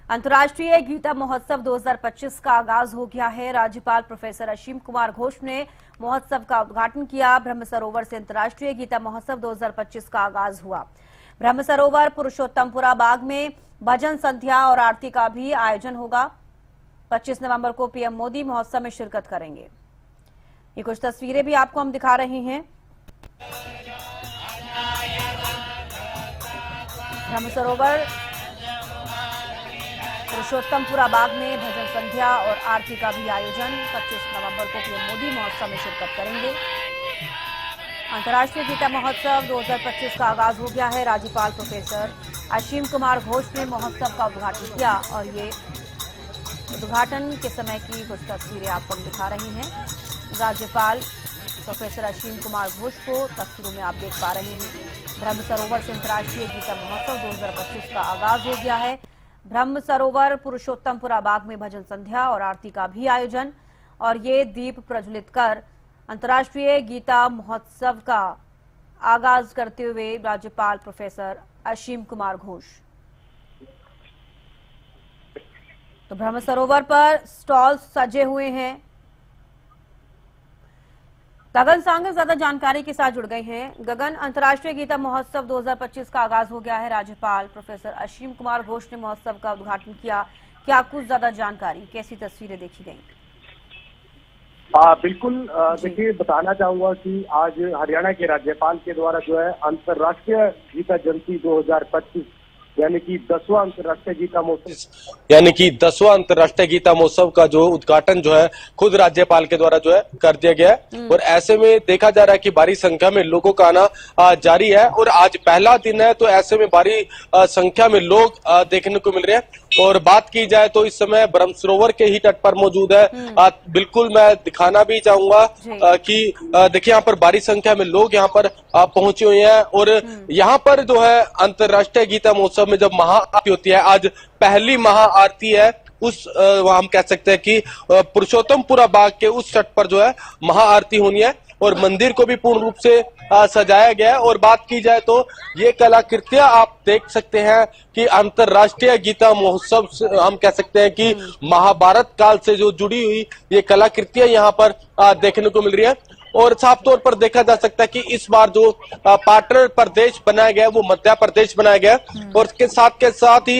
अंतर्राष्ट्रीय गीता महोत्सव 2025 का आगाज हो गया है। राज्यपाल प्रोफेसर असीम कुमार घोष ने महोत्सव का उद्घाटन किया। ब्रह्म सरोवर से अंतर्राष्ट्रीय गीता महोत्सव 2025 का आगाज हुआ। ब्रह्म सरोवर पुरुषोत्तमपुरा बाग में भजन संध्या और आरती का भी आयोजन होगा। 25 नवंबर को पीएम मोदी महोत्सव में शिरकत करेंगे। ये कुछ तस्वीरें भी आपको हम दिखा रहे हैं। ब्रह्म सरोवर पुरुषोत्तमपुरा बाग में भजन संध्या और आरती का भी आयोजन। 25 नवंबर को पीएम मोदी महोत्सव में शिरकत करेंगे। अंतर्राष्ट्रीय गीता महोत्सव 2025 का आगाज हो गया है। राज्यपाल प्रोफेसर असीम कुमार घोष ने महोत्सव का उद्घाटन किया और ये उद्घाटन के समय की कुछ तस्वीरें आपको हम दिखा रही हैं। राज्यपाल प्रोफेसर असीम कुमार घोष को तस्वीरों में आप देख पा रहे हैं। ब्रह्म सरोवर से अंतर्राष्ट्रीय गीता महोत्सव 2025 का आगाज हो गया है। ब्रह्म सरोवर पुरुषोत्तमपुरा बाग में भजन संध्या और आरती का भी आयोजन और ये दीप प्रज्वलित कर अंतर्राष्ट्रीय गीता महोत्सव का आगाज करते हुए राज्यपाल प्रोफेसर असीम कुमार घोष। तो ब्रह्म सरोवर पर स्टॉल सजे हुए हैं। गगन सांगल ज्यादा जानकारी के साथ जुड़ गए हैं। गगन, अंतर्राष्ट्रीय गीता महोत्सव 2025 का आगाज हो गया है। राज्यपाल प्रोफेसर असीम कुमार घोष ने महोत्सव का उद्घाटन किया। क्या कुछ ज्यादा जानकारी, कैसी तस्वीरें देखी गई? बिल्कुल, देखिए बताना चाहूंगा कि आज हरियाणा के राज्यपाल के द्वारा जो है अंतर्राष्ट्रीय गीता जयंती 2025 यानी कि 10वां अंतर्राष्ट्रीय गीता महोत्सव का जो उद्घाटन जो है खुद राज्यपाल के द्वारा जो है कर दिया गया है। और ऐसे में देखा जा रहा है कि भारी संख्या में लोगों का आना जारी है और आज पहला दिन है, तो ऐसे में भारी संख्या में लोग देखने को मिल रहे हैं। और बात की जाए तो इस समय ब्रह्म सरोवर के ही तट पर मौजूद है। बिल्कुल मैं दिखाना भी चाहूंगा कि देखिए यहाँ पर भारी संख्या में लोग यहाँ पर पहुंचे हुए हैं। और यहाँ पर जो है अंतर्राष्ट्रीय गीता महोत्सव में जब महाआरती होती है, आज पहली महाआरती है उस हम कह सकते हैं कि पुरुषोत्तमपुरा बाग के उस तट पर जो है महाआरती होनी है और मंदिर को भी पूर्ण रूप से सजाया गया है। और बात की जाए तो ये कलाकृतियां आप देख सकते हैं कि अंतर्राष्ट्रीय गीता महोत्सव हम कह सकते हैं कि महाभारत काल से जो जुड़ी हुई ये कलाकृतियां यहाँ पर देखने को मिल रही है। और साफ तौर पर देखा जा सकता है कि इस बार जो पार्टनर प्रदेश बनाया गया है वो मध्य प्रदेश बनाया गया है। और इसके साथ ही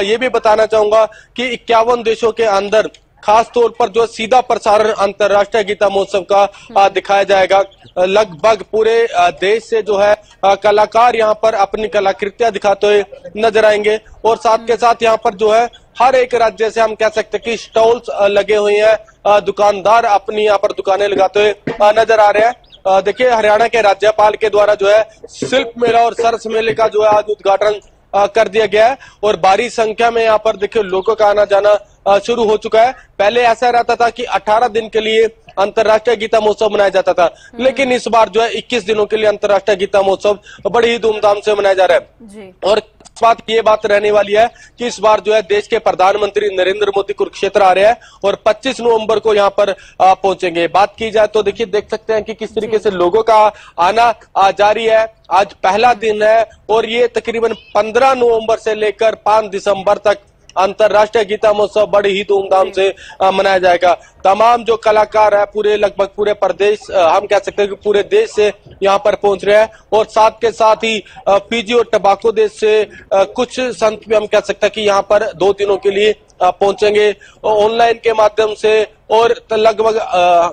ये भी बताना चाहूंगा कि 51 देशों के अंदर खास तौर पर जो सीधा प्रसारण अंतर्राष्ट्रीय गीता महोत्सव का दिखाया जाएगा। लगभग पूरे देश से जो है कलाकार यहाँ पर अपनी कलाकृतियां दिखाते हुए नजर आएंगे। और साथ के साथ यहाँ पर जो है हर एक राज्य से हम कह सकते हैं कि स्टॉल्स लगे हुए हैं, दुकानदार अपनी यहाँ पर दुकानें लगाते हुए नजर आ रहे हैं। देखिए हरियाणा के राज्यपाल के द्वारा जो है शिल्प मेला और सरस मेले का जो है आज उद्घाटन कर दिया गया है और भारी संख्या में यहाँ पर देखिए लोगों का आना जाना शुरू हो चुका है। पहले ऐसा रहता था कि 18 दिन के लिए अंतर्राष्ट्रीय गीता महोत्सव मनाया जाता था, लेकिन इस बार जो है 21 दिनों के लिए अंतर्राष्ट्रीय गीता महोत्सव बड़ी ही धूमधाम से मनाया जा रहा है जी। और ये बात रहने वाली है कि इस बार जो है देश के प्रधानमंत्री नरेंद्र मोदी कुरुक्षेत्र आ रहे हैं और 25 नवंबर को यहाँ पर पहुंचेंगे। बात की जाए तो देखिए देख सकते हैं कि किस तरीके से लोगों का आना जारी है। आज पहला दिन है और ये तकरीबन 15 नवंबर से लेकर 5 दिसंबर तक अंतर्राष्ट्रीय गीता महोत्सव बड़ी ही धूमधाम से मनाया जाएगा। तमाम जो कलाकार है लगभग पूरे प्रदेश हम कह सकते हैं कि पूरे देश से यहाँ पर पहुंच रहे हैं। और साथ के साथ ही फीजी और टबाको देश से कुछ संत भी हम कह सकते हैं कि यहाँ पर 2 दिनों के लिए पहुंचेंगे ऑनलाइन के माध्यम से। और लगभग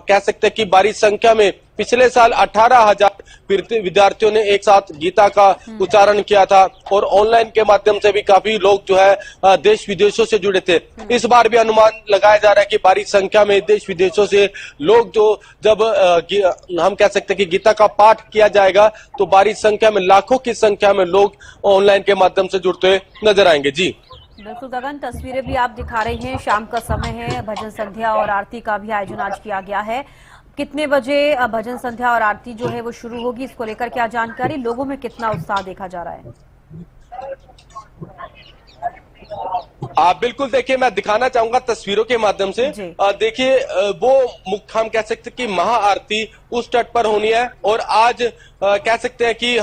कह सकते हैं कि भारी संख्या में पिछले साल 18,000 विद्यार्थियों ने एक साथ गीता का उच्चारण किया था और ऑनलाइन के माध्यम से भी काफी लोग जो है देश विदेशों से जुड़े थे। इस बार भी अनुमान लगाया जा रहा है कि भारी संख्या में देश विदेशों से लोग जो जब हम कह सकते हैं कि गीता का पाठ किया जाएगा तो भारी संख्या में लाखों की संख्या में लोग ऑनलाइन के माध्यम से जुड़ते हुए नजर आएंगे जी। बिल्कुल गगन, तस्वीरें भी आप दिखा रहे हैं। शाम का समय है, भजन संध्या और आरती का भी आयोजन आज किया गया है। कितने बजे भजन संध्या और आरती जो है वो शुरू होगी, इसको लेकर क्या जानकारी, लोगों में कितना उत्साह देखा जा रहा है? बिल्कुल, देखिए मैं दिखाना चाहूंगा तस्वीरों के माध्यम से। देखिए वो मुख्य हम कह सकते हैं कि महाआरती उस तट पर होनी है, और आज कह सकते हैं कि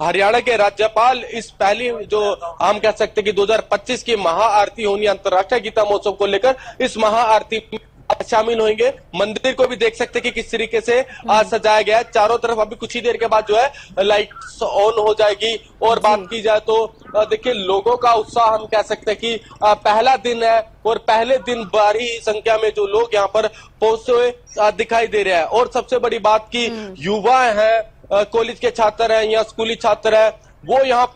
हरियाणा के राज्यपाल इस पहली जो हम कह सकते हैं कि 2025 की महाआरती होनी है अंतर्राष्ट्रीय गीता महोत्सव को लेकर, इस महाआरती शामिल होंगे। मंदिर को भी देख सकते हैं कि किस तरीके से आज सजाया गया है चारों तरफ। अभी कुछ ही देर के बाद जो है लाइट्स ऑन हो जाएगी। और बात की जाए तो देखिए लोगों का उत्साह हम कह सकते हैं कि पहला दिन है, और पहले दिन भारी संख्या में जो लोग यहाँ पर पहुंचे हुए दिखाई दे रहे हैं। और सबसे बड़ी बात की युवा है, कॉलेज के छात्र हैं या स्कूली छात्र है, वो यहाँ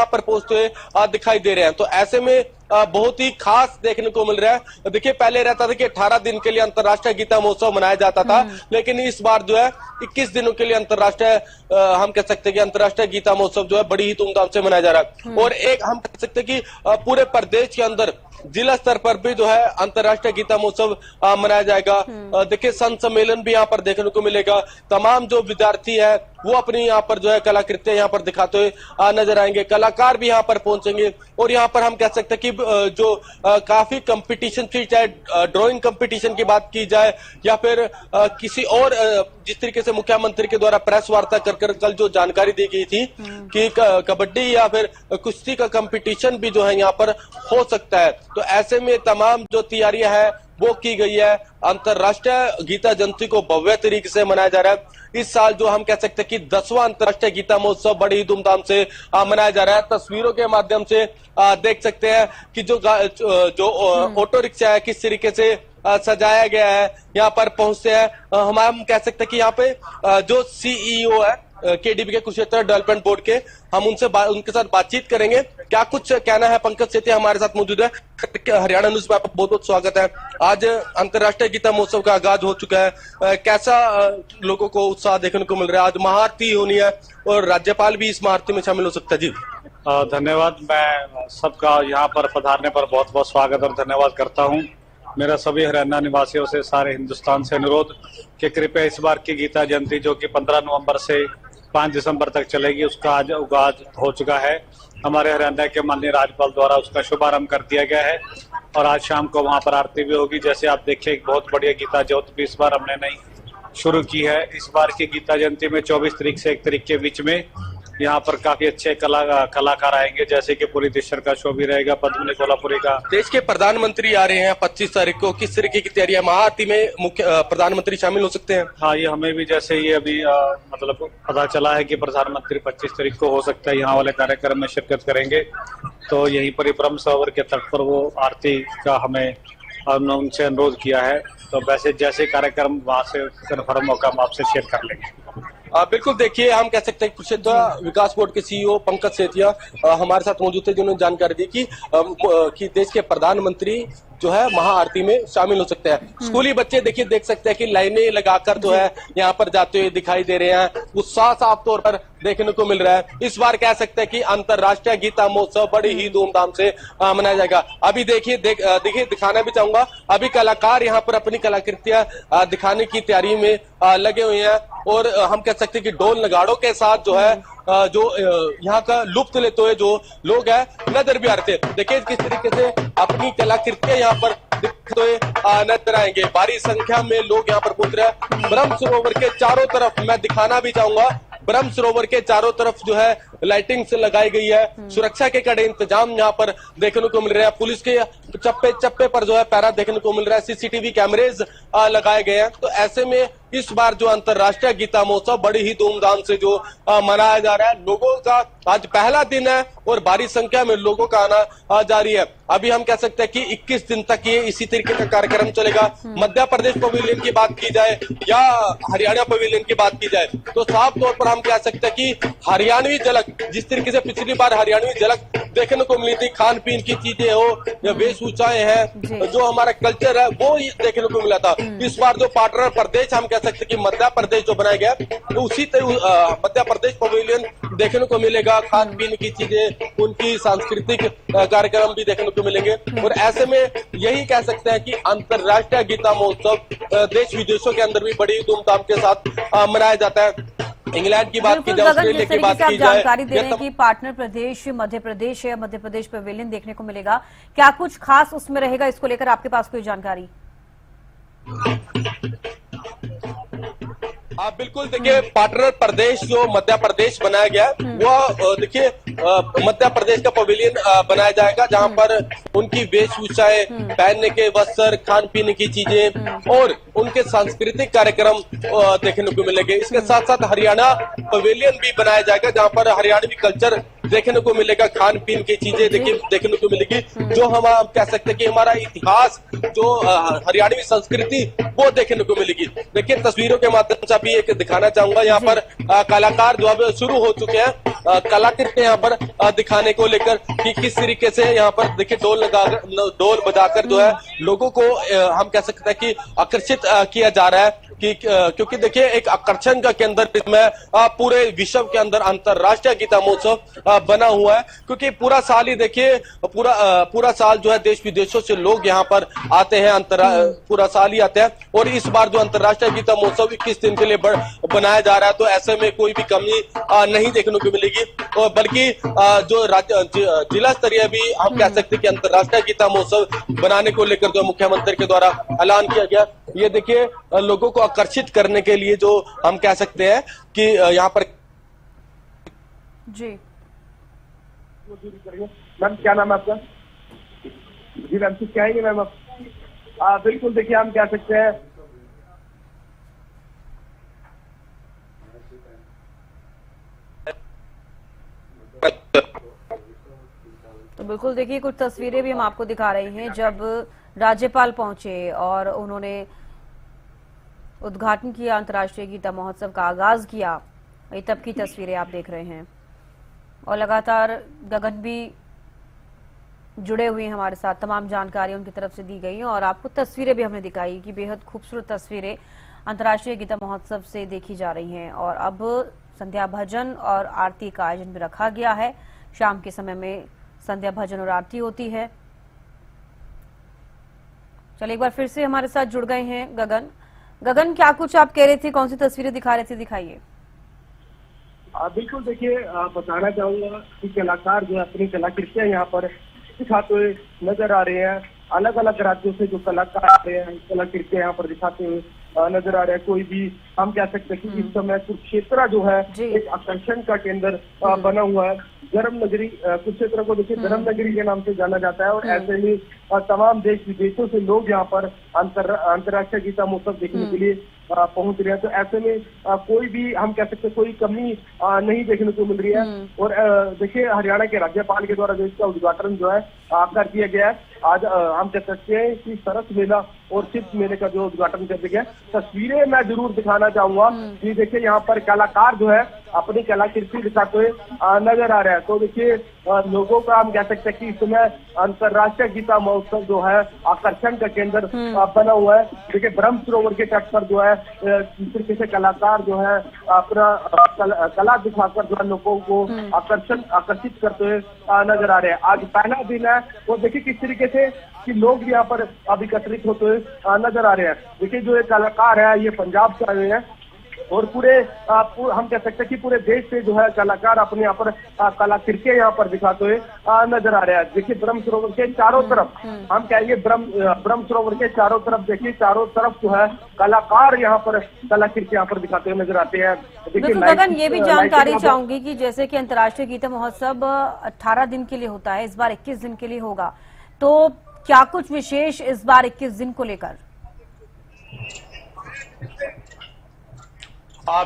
पर पहुंचते हुए दिखाई दे रहे हैं। तो ऐसे में बहुत ही खास देखने को मिल रहा है। देखिए पहले रहता था कि 18 दिन के लिए अंतर्राष्ट्रीय गीता महोत्सव मनाया जाता था, लेकिन इस बार जो है 21 दिनों के लिए अंतर्राष्ट्रीय हम कह सकते हैं कि अंतर्राष्ट्रीय गीता महोत्सव जो है बड़ी ही धूमधाम से मनाया जा रहा है। और एक हम कह सकते हैं कि पूरे प्रदेश के अंदर जिला स्तर पर भी जो है अंतर्राष्ट्रीय गीता महोत्सव मनाया जाएगा। देखिए संत सम्मेलन भी यहाँ पर देखने को मिलेगा। तमाम जो विद्यार्थी है वो अपनी यहाँ पर जो है कलाकृति यहाँ पर दिखाते हुए नजर आएंगे। कलाकार भी यहाँ पर पहुंचेंगे, और यहाँ पर हम कह सकते हैं कि जो काफी कंपटीशन थी, चाहे ड्राइंग कंपटीशन की बात की जाए या फिर किसी और जिस तरीके से मुख्यमंत्री के द्वारा प्रेस वार्ता कर कल जो जानकारी दी गई थी कि कबड्डी या फिर कुश्ती का कंपटीशन भी जो है यहाँ पर हो सकता है। तो ऐसे में तमाम जो तैयारियां है वो की गई है। अंतर्राष्ट्रीय गीता जयंती को भव्य तरीके से मनाया जा रहा है। इस साल जो हम कह सकते हैं कि 10वां अंतर्राष्ट्रीय गीता महोत्सव बड़ी ही धूमधाम से मनाया जा रहा है। तस्वीरों के माध्यम से देख सकते हैं कि जो ऑटो रिक्शा है किस तरीके से सजाया गया है, यहाँ पर पहुंचते हैं। हम कह सकते हैं कि यहाँ पे जो सीईओ है केडीबी के कुरुक्षेत्र डेवलपमेंट बोर्ड के, हम उनके साथ बातचीत करेंगे। क्या कुछ कहना है, पंकज सेतिया हमारे साथ मौजूद है। हरियाणा न्यूज में आपका बहुत बहुत स्वागत है। आज अंतर्राष्ट्रीय गीता महोत्सव का आगाज हो चुका है, कैसा लोगों को उत्साह देखने को मिल रहा है? आज महाआरती होनी है और राज्यपाल भी इस महाआरती में शामिल हो सकता है। जी धन्यवाद। मैं सबका यहाँ पर पधारने पर बहुत बहुत स्वागत और धन्यवाद करता हूँ। मेरा सभी हरियाणा निवासियों से, सारे हिंदुस्तान से अनुरोध कि कृपया इस बार की गीता जयंती जो कि 15 नवंबर से 5 दिसंबर तक चलेगी, उसका आज आगाज हो चुका है। हमारे हरियाणा के माननीय राज्यपाल द्वारा उसका शुभारंभ कर दिया गया है, और आज शाम को वहां पर आरती भी होगी। जैसे आप देखिए एक बहुत बढ़िया गीता ज्योत भी इस बार हमने नई शुरू की है। इस बार की गीता जयंती में 24 तारीख से 1 तारीख के बीच में यहाँ पर काफी अच्छे कलाकार आएंगे, जैसे कि पूरी देशर का शो भी रहेगा, पद्मिनी कोल्हापुरी का। देश के प्रधानमंत्री आ रहे हैं 25 तारीख को, किस तरीके की तैयारी है? महाआरती में मुख्य प्रधानमंत्री शामिल हो सकते हैं? हाँ, ये हमें भी जैसे ये अभी मतलब पता चला है कि प्रधानमंत्री 25 तारीख को हो सकता है यहाँ वाले कार्यक्रम में शिरकत करेंगे। तो यहीं पर ब्रह्म सरोवर के तट पर वो आरती का हमें उनसे अनुरोध किया है। तो वैसे जैसे कार्यक्रम वहां से कन्फर्म होगा हम आपसे शेयर कर लेंगे। बिल्कुल, देखिए हम कह सकते हैं कुरुक्षेत्र विकास बोर्ड के सीईओ पंकज सेतिया हमारे साथ मौजूद थे, जिन्होंने जानकारी दी कि देश के प्रधानमंत्री जो है महाआरती में शामिल हो सकते हैं। स्कूली बच्चे देखिए देख सकते हैं कि लाइनें लगाकर जो है यहाँ पर जाते हुए दिखाई दे रहे हैं। उत्साह साफ तौर पर देखने को मिल रहा है। इस बार कह सकते हैं कि अंतर्राष्ट्रीय गीता महोत्सव बड़ी ही धूमधाम से मनाया जाएगा। अभी देखिए दिखाना भी चाहूंगा, अभी कलाकार यहाँ पर अपनी कलाकृतियां दिखाने की तैयारी में लगे हुए हैं, और हम कह सकते हैं कि ढोल नगाड़ों के साथ जो है जो यहाँ का लुप्त लेते हुए जो लोग हैं नजर भी आ रहे थे। देखिए किस तरीके से अपनी कलाकृतियां यहाँ पर दिखते हुए नजर आएंगे। भारी संख्या में लोग यहाँ पर पहुंच रहे हैं। ब्रह्म सरोवर के चारों तरफ मैं दिखाना भी चाहूंगा, ब्रह्म सरोवर के चारों तरफ जो है लाइटिंग से लगाई गई है। सुरक्षा के कड़े इंतजाम यहाँ पर देखने को मिल रहे हैं। पुलिस के चप्पे चप्पे पर जो है पैरा देखने को मिल रहा है। सीसीटीवी कैमरेज लगाए गए हैं। तो ऐसे में इस बार जो अंतर्राष्ट्रीय गीता महोत्सव बड़ी ही धूमधाम से जो मनाया जा रहा है। लोगों का आज पहला दिन है और भारी संख्या में लोगों का आना जारी है। अभी हम कह सकते हैं कि 21 दिन तक ये इसी तरीके का कार्यक्रम चलेगा। मध्य प्रदेश पवेलियन की बात की जाए या हरियाणा पवेलियन की बात की जाए तो साफ तौर पर हम कह सकते हैं कि हरियाणवी झलक, जिस तरीके से पिछली बार हरियाणवी झलक देखने को मिली थी, खान पीन की चीजें हो या वेशभूषाएं हैं, जो हमारा कल्चर है वो देखने को मिला था। इस बार जो पार्टनर प्रदेश हम कह सकते हैं कि मध्य प्रदेश जो बनाया गया, तो उसी मध्य प्रदेश पवेलियन देखने को मिलेगा। खान पीन की चीजें, उनकी सांस्कृतिक कार्यक्रम भी देखने को मिलेंगे। और ऐसे में यही कह सकते हैं कि अंतर्राष्ट्रीय गीता महोत्सव देश विदेशों के अंदर भी बड़ी धूमधाम के साथ मनाया जाता है। इंग्लैंड की बात की बिल्कुल जाए, गगन, ऑस्ट्रेलिया जिस की तरीके बात से आप की जाए, जानकारी दे ये रहे हैं कि पार्टनर प्रदेश मध्य प्रदेश है, मध्य प्रदेश पवेलियन देखने को मिलेगा, क्या कुछ खास उसमें रहेगा, इसको लेकर आपके पास कोई जानकारी? आप बिल्कुल देखिए, पार्टनर प्रदेश जो मध्य प्रदेश बनाया गया वो देखिए मध्य प्रदेश का पवेलियन बनाया जाएगा, जहां पर उनकी वेशभूषाएं, पहनने के वस्त्र, खान पीने की चीजें और उनके सांस्कृतिक कार्यक्रम देखने को मिलेंगे। इसके साथ साथ हरियाणा पवेलियन भी बनाया जाएगा, जहां पर हरियाणवी कल्चर देखने को मिलेगा, खान पीन की चीजें देखने को मिलेगी, जो हम कह सकते हैं कि हमारा इतिहास, जो हरियाणवी संस्कृति वो देखने को मिलेगी। देखिए तस्वीरों के माध्यम से अभी एक दिखाना चाहूंगा, यहाँ पर कलाकार जो अब शुरू हो चुके हैं, कलाकृति यहाँ पर दिखाने को लेकर कि किस तरीके से यहाँ पर देखिए ढोल बजाकर जो है लोगों को हम कह सकते हैं कि आकर्षित किया जा रहा है, कि क्योंकि देखिए एक आकर्षण का केंद्र इसमें पूरे विश्व के अंदर अंतरराष्ट्रीय गीता महोत्सव बना हुआ है, क्योंकि पूरा साल ही देखिए पूरा साल जो है देश विदेशों से लोग यहाँ पर आते हैं, पूरा साल ही आते हैं। और इस बार जो अंतरराष्ट्रीय गीता महोत्सव 21 दिन के लिए बनाया जा रहा है, तो ऐसे में कोई भी कमी नहीं देखने को मिलेगी, और बल्कि जो जिला स्तरीय भी हम कह सकते हैं कि अंतरराष्ट्रीय गीता महोत्सव बनाने को लेकर जो मुख्यमंत्री के द्वारा ऐलान किया गया। ये देखिए लोगों को आकर्षित करने के लिए जो हम कह सकते हैं कि यहाँ पर जी मैम, क्या नाम है आपका? जी मैम, कुछ कहेंगे मैम आप? बिल्कुल, देखिए हम कह सकते हैं तो बिल्कुल देखिए कुछ तस्वीरें भी हम आपको दिखा रहे हैं, जब राज्यपाल पहुंचे और उन्होंने उद्घाटन किया, अंतर्राष्ट्रीय गीता महोत्सव का आगाज किया, ये तब की तस्वीरें आप देख रहे हैं। और लगातार गगन भी जुड़े हुए हैं हमारे साथ, तमाम जानकारी उनकी तरफ से दी गई और आपको तस्वीरें भी हमने दिखाई कि बेहद खूबसूरत तस्वीरें अंतर्राष्ट्रीय गीता महोत्सव से देखी जा रही हैं। और अब संध्या भजन और आरती का आयोजन भी रखा गया है, शाम के समय में संध्या भजन और आरती होती है। चलिए एक बार फिर से हमारे साथ जुड़ गए हैं गगन। गगन, क्या कुछ आप कह रहे थे, कौन सी तस्वीरें दिखा रहे थे, दिखाइए। बिल्कुल, देखिए बताना चाहूंगा कि कलाकार जो अपनी कलाकृतियां यहाँ पर दिखाते हुए नजर आ रहे हैं। अलग अलग राज्यों से जो कलाकार आ रहे हैं, कलाकृतियां यहाँ पर दिखाते हुए नजर आ रहे हैं। कोई भी हम कह सकते हैं कि इस समय कुरुक्षेत्र जो है एक आकर्षण का केंद्र बना हुआ है। धर्म नगरी, कुरुक्षेत्र को देखिए धर्म नगरी के नाम से जाना जाता है, और ऐसे ही तमाम देश विदेशों से लोग यहाँ पर अंतर्राष्ट्रीय गीता महोत्सव देखने के लिए पहुंच रहे हैं। तो ऐसे में कोई भी हम कह सकते हैं कोई कमी नहीं देखने को मिल रही है। और देखिए हरियाणा के राज्यपाल के द्वारा जो इसका उद्घाटन जो है कर दिया गया है। आज हम कह सकते हैं कि सरस मेला और शिल्प मेले का जो उद्घाटन कर दिया गया। तस्वीरें मैं जरूर दिखाना चाहूंगा कि देखिए यहाँ पर कलाकार जो है अपनी कलाकृति दिखाते हुए नजर आ रहा है। तो देखिए लोगों का हम कह सकते हैं कि इस समय अंतर्राष्ट्रीय गीता महोत्सव जो है आकर्षण का केंद्र बना हुआ है। देखिए ब्रह्म सरोवर के तट पर जो है इस तरीके से कलाकार जो है अपना कला दिखाकर जो है लोगों को आकर्षित करते हुए नजर आ रहे हैं। आज पहला दिन है, और देखिए किस तरीके से कि लोग यहाँ पर अब एकत्रित होते हुए नजर आ रहे हैं। देखिए जो एक कलाकार है ये पंजाब से आए हुए हैं, और पूरे हम कह सकते हैं कि पूरे देश से जो है कलाकार अपने यहाँ पर कलाकृतियां यहाँ पर दिखाते हुए नजर आ रहे हैं। देखिए ब्रह्म सरोवर के चारों तरफ हम कहेंगे ब्रह्म सरोवर के चारों तरफ देखिए चारों तरफ जो है कलाकार यहाँ पर कलाकृति यहाँ पर दिखाते हुए नजर आते हैं। देखिए गगन, ये भी जानकारी चाहूंगी कि जैसे कि अंतर्राष्ट्रीय गीता महोत्सव 18 दिन के लिए होता है, इस बार 21 दिन के लिए होगा, तो क्या कुछ विशेष इस बार 21 दिन को लेकर?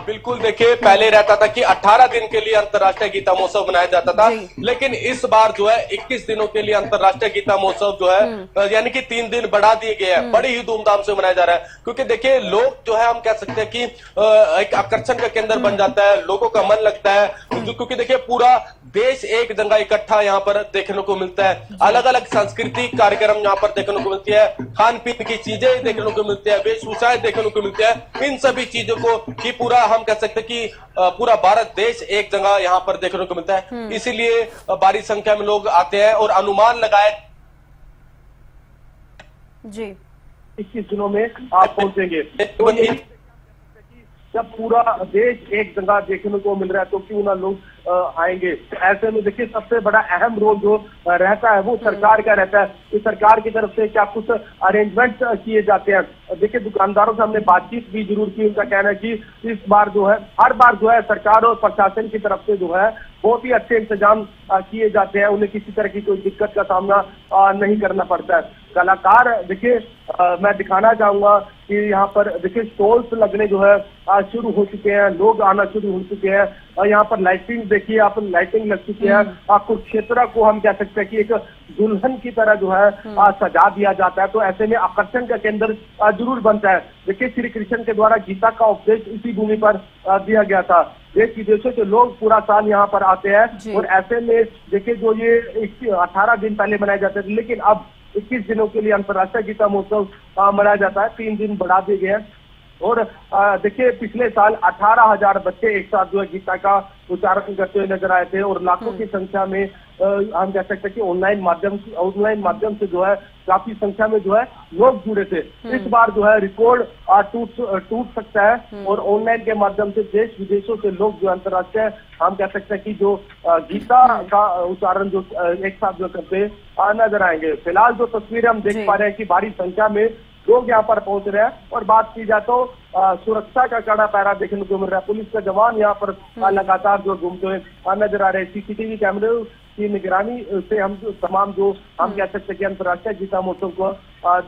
बिल्कुल, देखिए पहले रहता था कि 18 दिन के लिए अंतर्राष्ट्रीय गीता महोत्सव मनाया जाता था, लेकिन इस बार जो है 21 दिनों के लिए अंतर्राष्ट्रीय गीता महोत्सव जो है यानी कि 3 दिन बढ़ा दिए गए हैं। बड़ी ही धूमधाम से मनाया जा रहा है, क्योंकि देखिए लोग जो है हम कह सकते हैं कि एक आकर्षण का केंद्र बन जाता है, लोगों का मन लगता है, क्योंकि देखिए पूरा देश एक जगह इकट्ठा यहाँ पर देखने को मिलता है। अलग अलग सांस्कृतिक कार्यक्रम यहाँ पर देखने को मिलती है, खान पीन की चीजें देखने को मिलती है, वेशभूषाएं देखने को मिलती है। इन सभी चीजों को की पूरा हम कह सकते हैं कि पूरा भारत देश एक जगह यहाँ पर देखने को मिलता है। इसीलिए भारी संख्या में लोग आते हैं, और अनुमान लगाए जी 21 दिनों में आप पहुंचेंगे। जब पूरा देश एक जगह देखने को मिल रहा है तो क्यों ना लोग आएंगे। तो ऐसे में देखिए सबसे बड़ा अहम रोल जो रहता है वो सरकार का रहता है कि सरकार की तरफ से क्या कुछ अरेंजमेंट किए जाते हैं। देखिए दुकानदारों से हमने बातचीत भी जरूर की, उनका कहना है कि इस बार जो है हर बार जो है सरकार और प्रशासन की तरफ से जो है बहुत ही अच्छे इंतजाम किए जाते हैं, उन्हें किसी तरह की कोई दिक्कत का सामना नहीं करना पड़ता है। कलाकार देखिए मैं दिखाना चाहूंगा कि यहाँ पर देखिए स्टॉल्स लगने जो है शुरू हो चुके हैं, लोग आना शुरू हो चुके हैं और यहाँ पर लाइटिंग देखिए आप, लाइटिंग लग चुकी है। कुरुक्षेत्र को हम कह सकते हैं कि एक दुल्हन की तरह जो है सजा दिया जाता है, तो ऐसे में आकर्षण का केंद्र जरूर बनता है। देखिए श्री कृष्ण के द्वारा गीता का उपदेश इसी भूमि पर दिया गया था। देश विदेशों के लोग पूरा साल यहाँ पर आते हैं और ऐसे में देखिए जो ये 18 दिन पहले मनाए जाते थे, लेकिन अब 21 दिनों के लिए अंतर्राष्ट्रीय गीता महोत्सव मनाया जाता है, 3 दिन बढ़ा दिए गए हैं। और देखिए पिछले साल 18,000 बच्चे एक साथ जो है गीता का उच्चारण करते हुए नजर आए थे और लाखों की संख्या में हम कह सकते हैं कि ऑनलाइन माध्यम से जो है काफी संख्या में जो है लोग जुड़े थे। इस बार जो है रिकॉर्ड टूट सकता है और ऑनलाइन के माध्यम से देश विदेशों से लोग जो अंतर्राष्ट्रीय हम कह सकते हैं कि जो गीता का उच्चारण जो एक साथ जो करते नजर आएंगे। फिलहाल जो तस्वीरें हम देख पा रहे हैं कि भारी संख्या में लोग यहाँ पर पहुंच रहे हैं और बात की जाए तो सुरक्षा का कड़ा पहरा देखने को मिल रहा है। पुलिस का जवान यहाँ पर लगातार जो घूमते हुए नजर आ रहे हैं। सीसीटीवी कैमरे की निगरानी से हम तमाम जो हम कह सकते हैं कि अंतर्राष्ट्रीय गीता महोत्सव को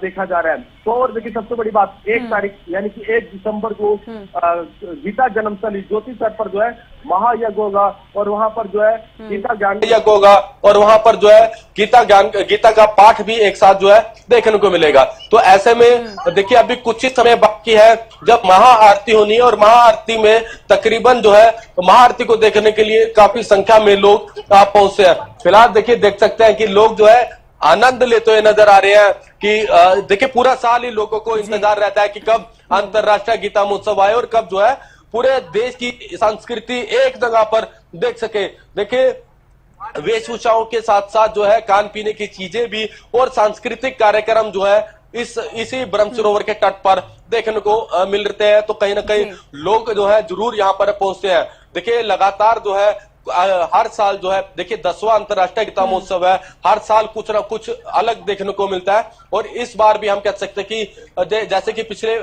देखा जा रहा है। तो और देखिए सबसे बड़ी बात 1 तारीख यानी कि 1 दिसंबर को गीता जन्मस्थली ज्योति तट पर जो है महायज्ञ होगा और वहां पर जो है गीता ज्ञान यज्ञ होगा और वहां पर जो है गीता का पाठ भी एक साथ जो है देखने को मिलेगा। तो ऐसे में देखिए अभी कुछ ही समय बाकी है जब महाआरती होनी है और महाआरती में तकरीबन जो है महाआरती को देखने के लिए काफी संख्या में लोग पहुंचे हैं। फिलहाल देखिए देख सकते हैं कि लोग जो है आनंद लेते हुए नजर आ रहे हैं कि देखिए पूरा साल ही लोगों को इंतजार रहता है कि कब अंतर्राष्ट्रीय गीता महोत्सव आए और कब जो है पूरे देश की संस्कृति एक जगह पर देख सके। देखिए वेशभूषाओं के साथ साथ जो है खान पीने की चीजें भी और सांस्कृतिक कार्यक्रम जो है इसी ब्रह्म सरोवर के तट पर देखने को मिल रहे हैं। तो कहीं ना कहीं लोग जो है जरूर यहाँ पर पहुंचते हैं। देखिए लगातार जो है हर साल जो है देखिए 10वां अंतर्राष्ट्रीय गीता महोत्सव है, हर साल कुछ ना कुछ अलग देखने को मिलता है और इस बार भी हम कह सकते हैं कि जैसे कि पिछले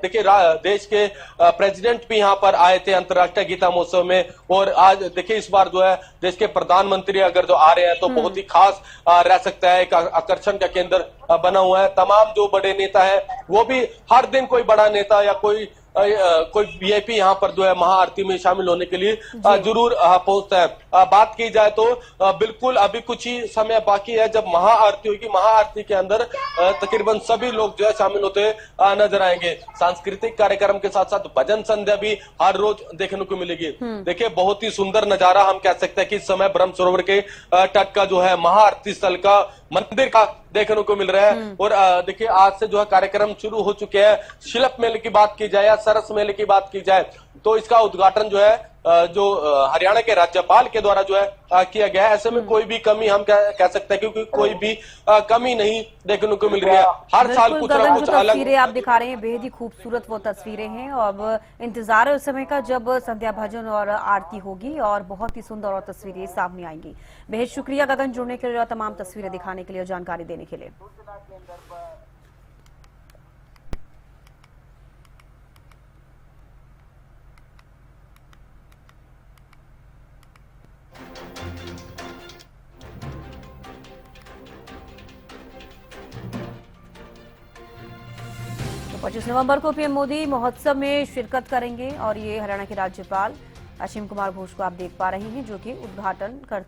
देखिए देश के प्रेसिडेंट भी यहाँ पर आए थे अंतर्राष्ट्रीय गीता महोत्सव में और आज देखिए इस बार जो है देश के प्रधानमंत्री अगर जो आ रहे हैं तो बहुत ही खास रह सकता है, एक आकर्षण का केंद्र बना हुआ है। तमाम जो बड़े नेता है वो भी हर दिन कोई बड़ा नेता या कोई वीआईपी यहाँ पर जो है महाआरती में शामिल होने के लिए जरूर पहुंचता है। बात की जाए तो बिल्कुल अभी कुछ ही समय बाकी है जब महाआरती होगी। महाआरती के अंदर तकरीबन सभी लोग जो है शामिल होते नजर आएंगे। सांस्कृतिक कार्यक्रम के साथ साथ भजन संध्या भी हर रोज देखने को मिलेगी। देखिए बहुत ही सुंदर नजारा हम कह सकते हैं कि इस समय ब्रह्म सरोवर के तट का जो है महाआरती स्थल का मंदिर का देखने को मिल रहा है। और देखिए आज से जो है कार्यक्रम शुरू हो चुके हैं। शिल्प मेले की बात की जाए या सरस मेले की बात की जाए तो इसका उद्घाटन जो है जो हरियाणा के राज्यपाल के द्वारा जो है किया गया है। ऐसे में कोई भी कमी हम कह सकते हैं क्योंकि कोई भी कमी नहीं देखने को मिल रही है। हर साल कुछ ना कुछ अलग तस्वीरें आप दिखा रहे हैं, बेहद ही खूबसूरत वो तस्वीरें हैं। अब इंतजार है उस समय का जब संध्या भजन और आरती होगी और बहुत ही सुंदर और तस्वीरें सामने आएंगी। बेहद शुक्रिया गगन जुड़ने के लिए और तमाम तस्वीरें दिखाने के लिए और जानकारी देने के लिए। तो 25 नवंबर को पीएम मोदी महोत्सव में शिरकत करेंगे और ये हरियाणा के राज्यपाल असीम कुमार घोष को आप देख पा रहे हैं जो कि उद्घाटन करते